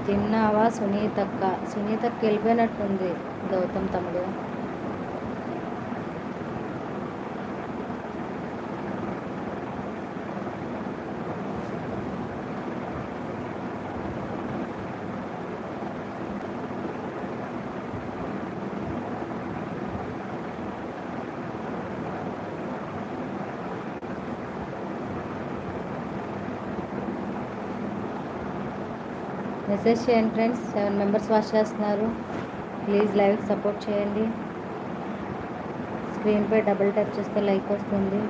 తిన్నావా సునీతక్క? సునీతక్క వెళ్ళిపోయినట్టుంది గౌతమ్ తమ్ముడు. మెసేజ్ చేయండి ఫ్రెండ్స్. 7 మెంబర్స్ వాచ్ చేస్తున్నారు. ప్లీజ్ లైవ్ సపోర్ట్ చేయండి. స్క్రీన్పై డబుల్ ట్యాప్ చేస్తే లైక్ వస్తుంది.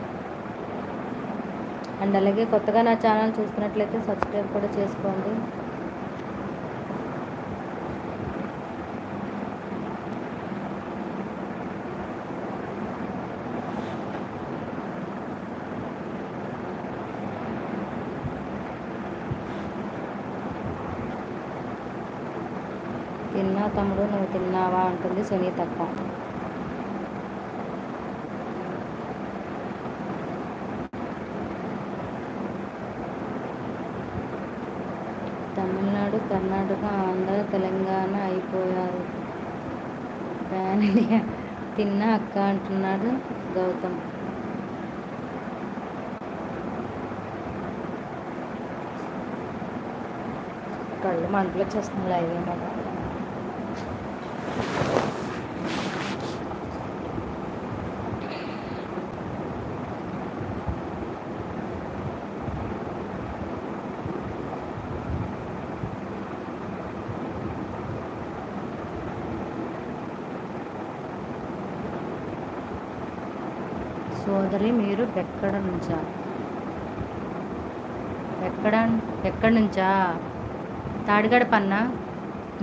అండ్ అలాగే కొత్తగా నా ఛానల్ చూస్తున్నట్లయితే సబ్స్క్రైబ్ కూడా చేసుకోండి. తిన్నా తమ్ముడు, నువ్వు తిన్నావా అంటుంది సునీతక్క. తమిళనాడు, కర్ణాటక, ఆంధ్ర, తెలంగాణ అయిపోయారు. Pan India. తిన్నా అక్క అంటున్నాడు గౌతమ్. కళ్ళు మంటలు వచ్చేస్తుంది లైవ్ ఏమో. సోదరి మీరు ఎక్కడి నుంచా? ఎక్కడి నుంచా? తాడిగడపన్నా.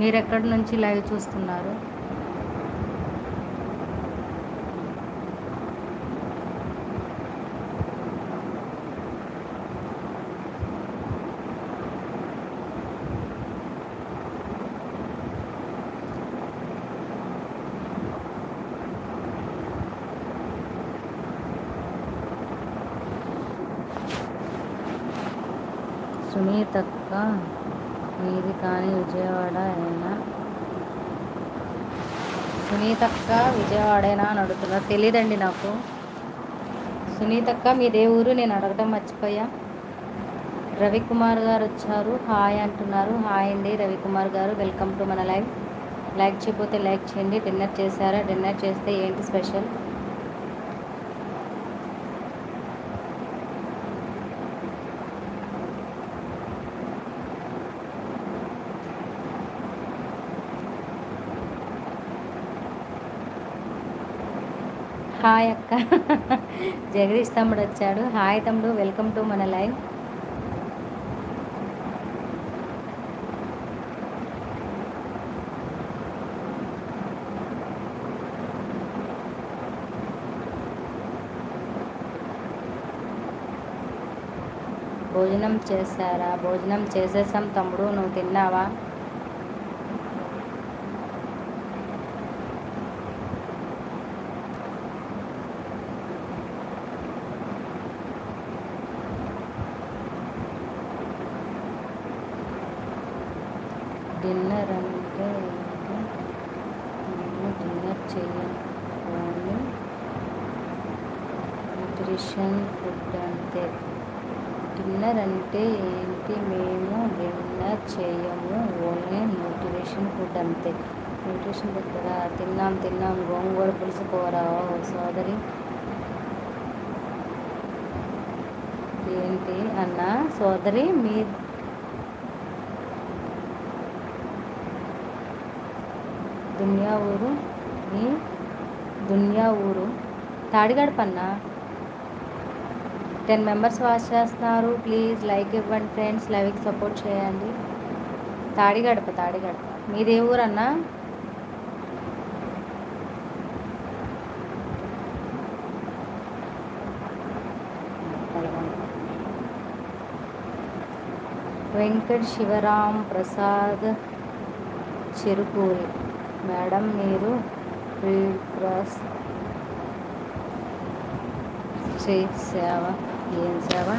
మీరు ఎక్కడి నుంచి లైవ్ చూస్తున్నారు? సునీతక్క మీది కానీ విజయవాడ అయినా? సునీతక్క విజయవాడేనా అని అడుగుతున్నారు. తెలియదండి నాకు. సునీతక్క మీదే ఊరు? నేను అడగటం మర్చిపోయా. రవికుమార్ గారు వచ్చారు, హాయ్ అంటున్నారు. హాయ్ అండి రవికుమార్ గారు, వెల్కమ్ టు మన లైవ్. లైక్ చేయకపోతే లైక్ చేయండి. డిన్నర్ చేశారా? డిన్నర్ చేస్తే ఏంటి స్పెషల్? హాయ్ అక్క. జగదీష్ తమ్ముడు వచ్చాడు. హాయ్ తమ్ముడు, వెల్కమ్ టు మన లైవ్. భోజనం చేశారా? భోజనం చేసేసాం తమ్ముడు, నువ్వు తిన్నావా? డిన్నర్ అంటే డిన్నర్ చేయను, ఓన్లీ న్యూట్రిషన్ ఫుడ్ అంతే. డిన్నర్ అంటే ఏంటి? మేము డిన్నర్ చేయము, ఓన్లీ న్యూట్రిషన్ ఫుడ్ అంతే. న్యూట్రిషన్ దగ్గర తిన్నాం. గోంగూర పులుసు కూర. సోదరి ఏంటి అన్న? సోదరి మీ దునియా ఊరు? మీ దునియా ఊరు తాడిగడపన్నా. 10 మెంబర్స్ వాచ్ చేస్తున్నారు. ప్లీజ్ లైక్ ఇవ్వండి ఫ్రెండ్స్. లైవ్కి సపోర్ట్ చేయండి. తాడిగడప. మీదే ఊరన్నా? వెంకట్ శివరాం ప్రసాద్ చెరుకూరి. మేడం మీరు రెడ్ క్రాస్ సేవ ఏం సేవ?